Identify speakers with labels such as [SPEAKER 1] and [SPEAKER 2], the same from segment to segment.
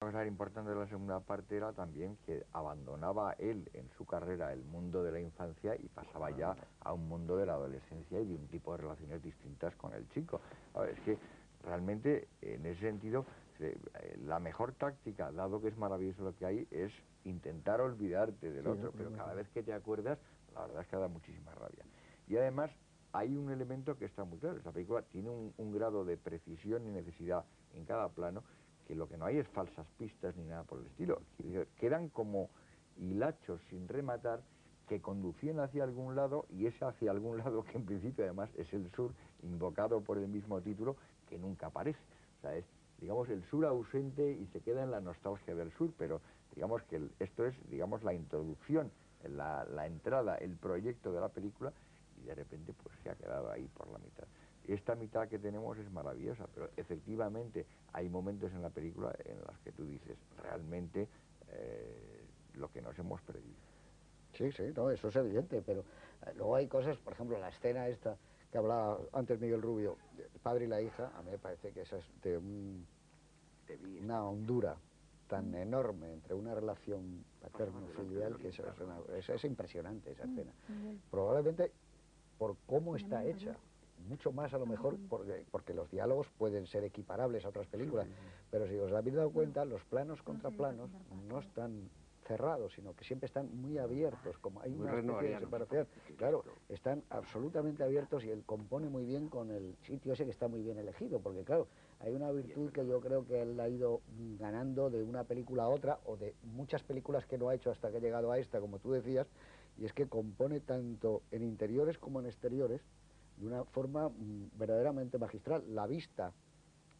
[SPEAKER 1] cosa importante de la segunda parte era también que abandonaba él en su carrera el mundo de la infancia y pasaba ya a un mundo de la adolescencia y de un tipo de relaciones distintas con el chico. A ver, es que realmente en ese sentido la mejor táctica, dado que es maravilloso lo que hay, es intentar olvidarte del otro, pero cada vez que te acuerdas, la verdad es que da muchísima rabia. Y además hay un elemento que está muy claro, esta película tiene un grado de precisión y necesidad en cada plano, que lo que no hay es falsas pistas ni nada por el estilo. Quedan como hilachos sin rematar que conducían hacia algún lado, y ese hacia algún lado, que en principio además es el sur, invocado por el mismo título, que nunca aparece. O sea, es, digamos, el sur ausente y se queda en la nostalgia del sur, pero digamos que esto es, digamos, la introducción, la entrada, el proyecto de la película, y de repente pues se ha quedado ahí por la mitad. Esta mitad que tenemos es maravillosa, pero efectivamente hay momentos en la película en los que tú dices, realmente lo que nos hemos perdido.
[SPEAKER 2] Sí, sí, no, eso es evidente, pero luego hay cosas, por ejemplo, la escena esta que hablaba antes Miguel Rubio, el padre y la hija, a mí me parece que esa es de una hondura tan enorme entre una relación paterno-filial que eso es impresionante, esa escena. Probablemente por cómo está hecha, mucho más a lo mejor porque los diálogos pueden ser equiparables a otras películas, pero si os habéis dado cuenta, los planos contra planos no están cerrados, sino que siempre están muy abiertos, como hay una especie de separación. Claro, están absolutamente abiertos y él compone muy bien con el sitio ese que está muy bien elegido, porque claro, hay una virtud que yo creo que él ha ido ganando de una película a otra, o de muchas películas que no ha hecho hasta que ha llegado a esta, como tú decías, y es que compone tanto en interiores como en exteriores de una forma verdaderamente magistral. La vista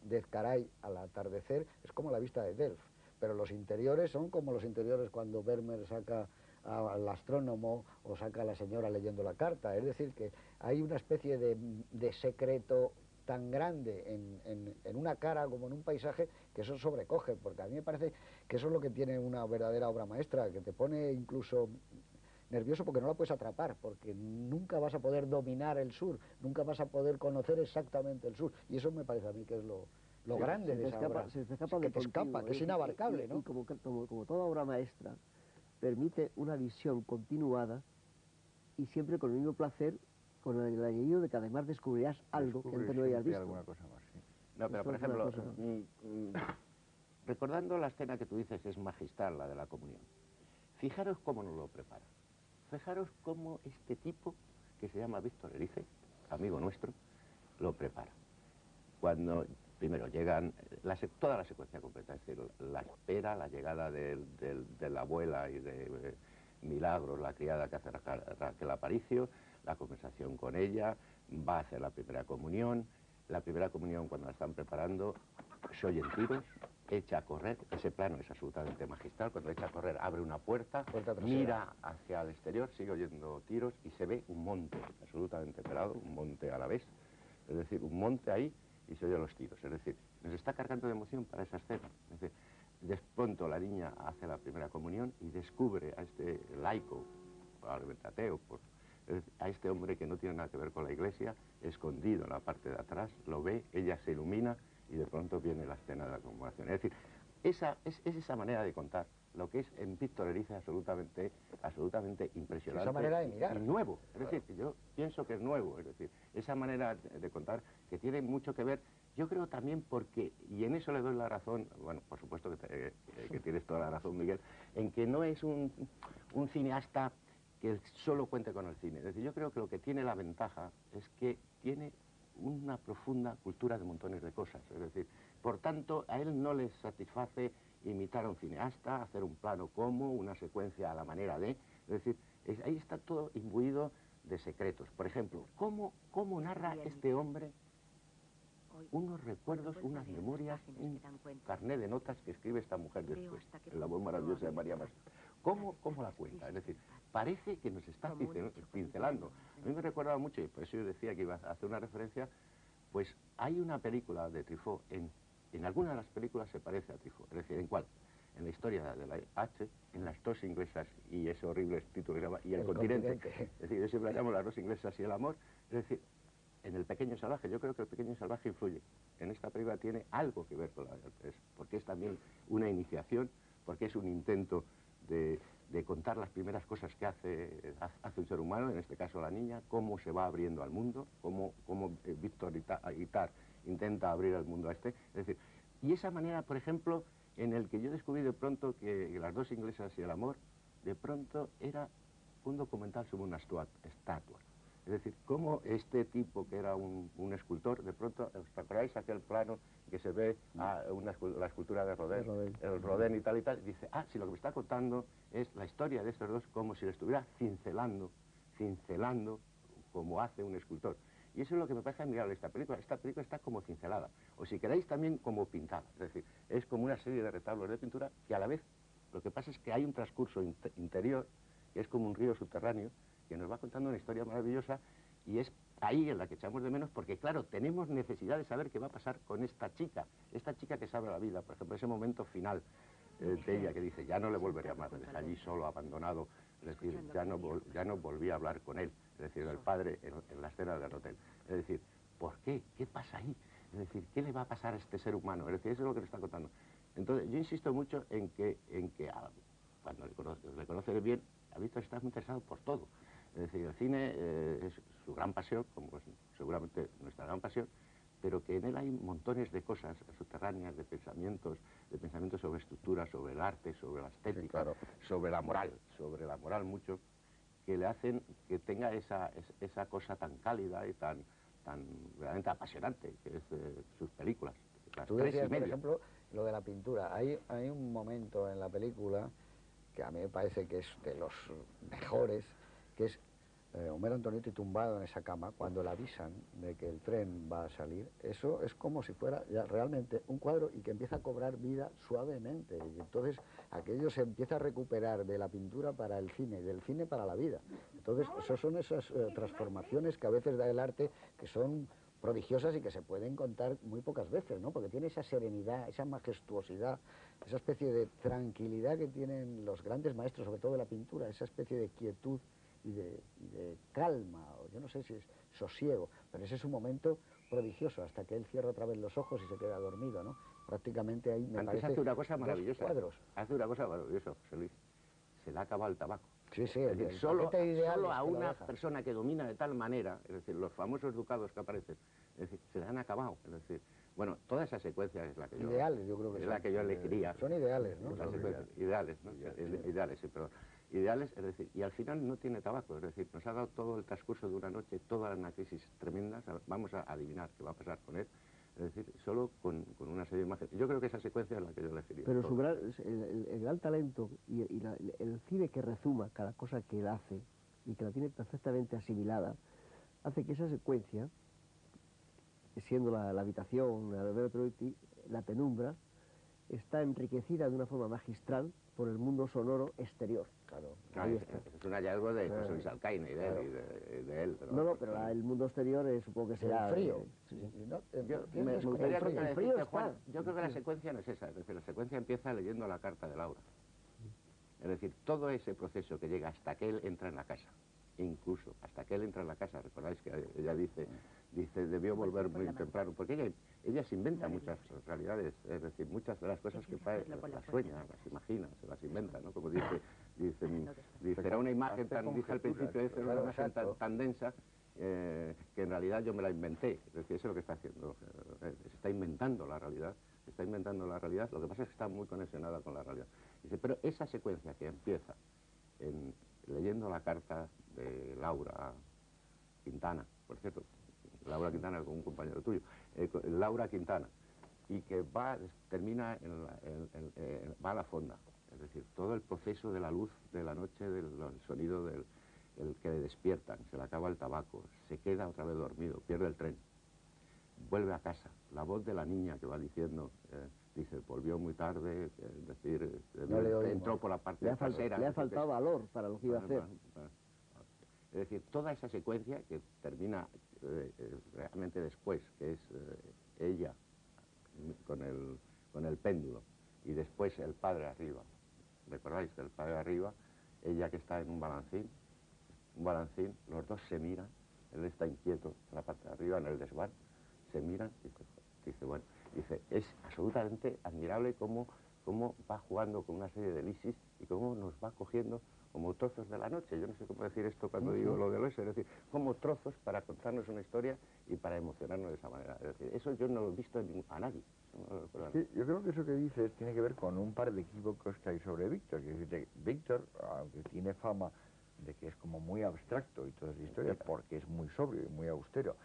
[SPEAKER 2] de Ezcaray al atardecer es como la vista de Delft, pero los interiores son como los interiores cuando Vermeer saca al astrónomo o saca a la señora leyendo la carta. Es decir, que hay una especie de secreto tan grande en una cara como en un paisaje, que eso sobrecoge, porque a mí me parece que eso es lo que tiene una verdadera obra maestra, que te pone incluso nervioso porque no la puedes atrapar, porque nunca vas a poder dominar el sur, nunca vas a poder conocer exactamente el sur, y eso me parece a mí que es lo grande de esa obra,
[SPEAKER 3] se te escapa
[SPEAKER 2] que
[SPEAKER 3] del
[SPEAKER 2] te escapa,
[SPEAKER 3] continuo,
[SPEAKER 2] que es inabarcable, ¿no?
[SPEAKER 3] Y como toda obra maestra, permite una visión continuada y siempre con el mismo placer, con el añadido de que además descubrirás algo que antes no habías visto.
[SPEAKER 1] Alguna cosa más, sí.
[SPEAKER 4] No, pero
[SPEAKER 3] Esto
[SPEAKER 4] por
[SPEAKER 3] es una
[SPEAKER 4] ejemplo,
[SPEAKER 3] cosa.
[SPEAKER 4] recordando la escena que tú dices es magistral, la de la comunión, fijaros cómo nos lo prepara. Fijaros cómo este tipo, que se llama Víctor Erice, amigo nuestro, lo prepara. Cuando primero llegan, toda la secuencia completa, es decir, la espera, la llegada de la abuela y de Milagros, la criada que hace Raquel Aparicio, la conversación con ella, va a hacer la primera comunión cuando la están preparando, se oyen tiros, echa a correr, ese plano es absolutamente magistral, cuando echa a correr abre una puerta mira hacia el exterior, sigue oyendo tiros y se ve un monte absolutamente pelado, un monte a la vez, es decir, un monte ahí y se oyen los tiros, es decir, nos está cargando de emoción para esa escena. Es decir, de pronto la niña hace la primera comunión y descubre a este laico, probablemente ateo, a este hombre que no tiene nada que ver con la iglesia, escondido en la parte de atrás, lo ve, ella se ilumina y de pronto viene la escena de la conmemoración. Es decir, es esa manera de contar, lo que es en Víctor Erice absolutamente impresionante.
[SPEAKER 2] Esa manera de mirar.
[SPEAKER 4] Y nuevo, es decir, yo pienso que es nuevo, es decir, esa manera de contar que tiene mucho que ver, yo creo también porque, y en eso le doy la razón, bueno, por supuesto que tienes toda la razón, Miguel, en que no es un cineasta que solo cuente con el cine. Es decir, yo creo que lo que tiene la ventaja es que tiene una profunda cultura de montones de cosas. Es decir, por tanto, a él no le satisface imitar a un cineasta, hacer un plano como, una secuencia a la manera de... Es decir, ahí está todo imbuido de secretos. Por ejemplo, ¿cómo narra este hombre unos recuerdos, unas memorias, un carné de notas que escribe esta mujer después, en La voz maravillosa de María Mas? ¿Cómo la cuenta? Es decir, parece que nos está pincelando. A mí me recordaba mucho, y por eso yo decía que iba a hacer una referencia, pues hay una película de Truffaut, en alguna de las películas se parece a Truffaut, es decir, ¿en cuál? En la historia de la H, en Las dos inglesas y ese horrible título que se llama Y el continente. Es decir, yo siempre la llamo Las dos inglesas y el amor, es decir, en en el pequeño salvaje. Yo creo que el pequeño salvaje influye. En esta película tiene algo que ver con la del Pez, porque es también una iniciación, porque es un intento de contar las primeras cosas que hace un ser humano, en este caso la niña, cómo se va abriendo al mundo, cómo Víctor Guitart intenta abrir al mundo a este. Es decir, y esa manera, por ejemplo, en el que yo descubrí de pronto que Las dos inglesas y el amor, de pronto era un documental sobre una estatua. Es decir, cómo este tipo, que era un escultor, de pronto, ¿os acordáis aquel plano que se ve la escultura de Rodin, el Rodin y tal, dice, si lo que me está contando es la historia de estos dos, como si lo estuviera cincelando como hace un escultor. Y eso es lo que me parece admirable de esta película. Esta película está como cincelada, o si queréis también como pintada. Es decir, es como una serie de retablos de pintura que a la vez, lo que pasa es que hay un transcurso interior, que es como un río subterráneo, que nos va contando una historia maravillosa, y es ahí en la que echamos de menos, porque claro, tenemos necesidad de saber qué va a pasar con esta chica que sabe la vida. Por ejemplo, ese momento final de ella que dice, ya no le volveré a amar, le deja allí solo, abandonado, es decir, ya no volví a hablar con él, es decir, el padre en la escena del hotel. Es decir, ¿por qué? ¿Qué pasa ahí? Es decir, ¿qué le va a pasar a este ser humano? Es decir, eso es lo que nos está contando. Entonces, yo insisto mucho en que cuando le conoces bien, ha visto que está muy interesado por todo. Es decir, el cine es su gran pasión, como es seguramente nuestra gran pasión, pero que en él hay montones de cosas subterráneas, de pensamientos sobre estructura, sobre el arte, sobre la estética,
[SPEAKER 2] sí, claro,
[SPEAKER 4] sobre la moral mucho, que le hacen que tenga esa cosa tan cálida y tan realmente apasionante, que es sus películas. Las
[SPEAKER 2] Tú
[SPEAKER 4] 3 y
[SPEAKER 2] decías, por
[SPEAKER 4] media.
[SPEAKER 2] ejemplo, lo de la pintura. Hay un momento en la película que a mí me parece que es de los mejores, que es Homero Antonetti tumbado en esa cama cuando le avisan de que el tren va a salir. Eso es como si fuera ya realmente un cuadro y que empieza a cobrar vida suavemente. Y entonces aquello se empieza a recuperar de la pintura para el cine, del cine para la vida. Entonces, esas son esas transformaciones que a veces da el arte, que son prodigiosas y que se pueden contar muy pocas veces, ¿no? Porque tiene esa serenidad, esa majestuosidad, esa especie de tranquilidad que tienen los grandes maestros, sobre todo de la pintura, esa especie de quietud y de calma, o yo no sé si es sosiego, pero ese es un momento prodigioso, hasta que él cierra otra vez los ojos y se queda dormido, ¿no? Prácticamente ahí me
[SPEAKER 4] Antes
[SPEAKER 2] parece
[SPEAKER 4] hace una cosa maravillosa.
[SPEAKER 2] cuadros.
[SPEAKER 4] Hace una cosa maravillosa, José Luis. Se le ha acabado el tabaco.
[SPEAKER 2] Sí, sí,
[SPEAKER 4] Es decir,
[SPEAKER 2] el
[SPEAKER 4] solo
[SPEAKER 2] paquete ideal
[SPEAKER 4] a
[SPEAKER 2] es que lo
[SPEAKER 4] una
[SPEAKER 2] deja.
[SPEAKER 4] persona que domina de tal manera, es decir, los famosos ducados que aparecen, es decir, se le han acabado. Es decir, bueno, toda esa secuencia es la que
[SPEAKER 2] Ideales, yo creo que
[SPEAKER 4] es
[SPEAKER 2] son.
[SPEAKER 4] la que yo elegiría.
[SPEAKER 2] Son ideales, ¿no?
[SPEAKER 4] Las secuencias, ideales, ¿no? Ideales, sí, perdón. Ideales, es decir, y al final no tiene tabaco, es decir, nos ha dado todo el transcurso de una noche, toda una crisis tremenda, vamos a adivinar qué va a pasar con él, es decir, solo con una serie de imágenes. Yo creo que esa secuencia es la que yo elegiría.
[SPEAKER 3] Pero el gran talento y el cine que rezuma cada cosa que él hace y que la tiene perfectamente asimilada, hace que esa secuencia, siendo la habitación, la penumbra, está enriquecida de una forma magistral por el mundo sonoro exterior.
[SPEAKER 2] Claro.
[SPEAKER 3] Ahí está.
[SPEAKER 4] Es un hallazgo de José Luis Alcaine y de él.
[SPEAKER 3] Pero el mundo exterior supongo que será...
[SPEAKER 2] El frío.
[SPEAKER 4] Me gustaría
[SPEAKER 3] el frío
[SPEAKER 4] decirte,
[SPEAKER 3] está.
[SPEAKER 4] Juan, yo creo que la secuencia no es esa, es decir, la secuencia empieza leyendo la carta de Laura. Es decir, todo ese proceso que llega hasta que él entra en la casa, incluso hasta que él entra en la casa, recordáis que ella dice debió volver muy temprano, porque ella se inventa muchas realidades, es decir, muchas de las cosas que las sueña, las imagina, se las inventa, ¿no? Como dice era una imagen dice al principio, era una imagen tan densa, que en realidad yo me la inventé. Es decir, eso es lo que está haciendo, se está inventando la realidad, lo que pasa es que está muy conexionada con la realidad. Dice, pero esa secuencia que empieza leyendo la carta de Laura Quintana, por cierto, Laura Quintana con un compañero tuyo, Laura Quintana, y que termina va a la fonda, es decir, todo el proceso de la luz de la noche, del sonido el que le despiertan, se le acaba el tabaco, se queda otra vez dormido, pierde el tren, vuelve a casa, la voz de la niña que va diciendo, dice, volvió muy tarde, es decir, entró por la parte trasera.
[SPEAKER 3] Le ha faltado valor para lo que iba a hacer.
[SPEAKER 4] Es decir, toda esa secuencia que termina realmente después, que es ella con el péndulo, y después el padre arriba. ¿Recordáis que el padre arriba, ella que está en un balancín, los dos se miran, él está inquieto en la parte de arriba, en el desván, se miran y dice, bueno, dice, es absolutamente admirable cómo va jugando con una serie de elisis y cómo nos va cogiendo como trozos de la noche. Yo no sé cómo decir esto cuando digo lo del eso, es decir, como trozos para contarnos una historia y para emocionarnos de esa manera. Es decir, eso yo no lo he visto a nadie.
[SPEAKER 1] Sí, yo creo que eso que dices tiene que ver con un par de equívocos que hay sobre Víctor. Que es decir, Víctor, aunque tiene fama de que es como muy abstracto y toda esa historia, porque es muy sobrio y muy austero,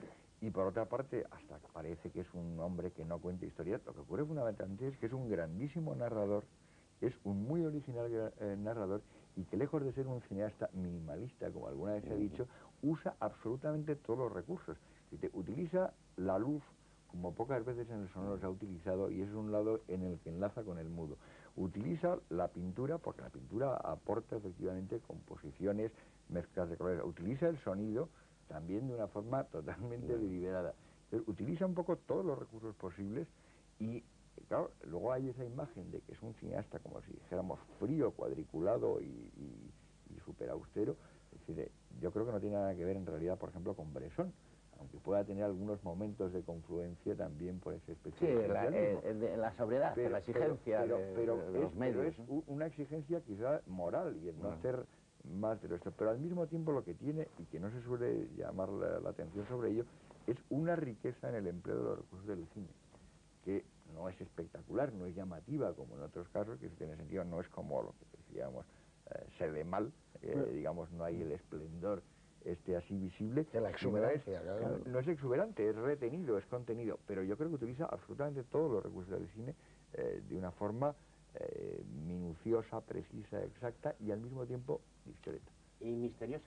[SPEAKER 1] y por otra parte, hasta parece que es un hombre que no cuenta historias, lo que ocurre fundamentalmente es que es un grandísimo narrador, es un muy original narrador, y que lejos de ser un cineasta minimalista, como alguna vez se ha dicho, usa absolutamente todos los recursos. Utiliza la luz como pocas veces en el sonoro se ha utilizado, y es un lado en el que enlaza con el mudo. Utiliza la pintura, porque la pintura aporta efectivamente composiciones, mezclas de colores. Utiliza el sonido también de una forma totalmente deliberada. Utiliza un poco todos los recursos posibles y, claro, luego hay esa imagen de que es un cineasta, como si dijéramos, frío, cuadriculado y súper austero. Es decir, yo creo que no tiene nada que ver en realidad, por ejemplo, con Bresson, aunque pueda tener algunos momentos de confluencia también por esa especie
[SPEAKER 4] de la sobriedad, la exigencia de los medios.
[SPEAKER 1] Pero es una exigencia quizá moral y el no hacer más de lo esto. Pero al mismo tiempo lo que tiene, y que no se suele llamar la atención sobre ello, es una riqueza en el empleo de los recursos del cine, que no es espectacular, no es llamativa como en otros casos, que en ese sentido no es como lo que decíamos, se ve mal, digamos, no hay el esplendor así visible.
[SPEAKER 2] De la exuberancia, claro.
[SPEAKER 1] No es exuberante, es retenido, es contenido, pero yo creo que utiliza absolutamente todos los recursos del cine de una forma minuciosa, precisa, exacta y al mismo tiempo discreta.
[SPEAKER 4] Y misteriosa.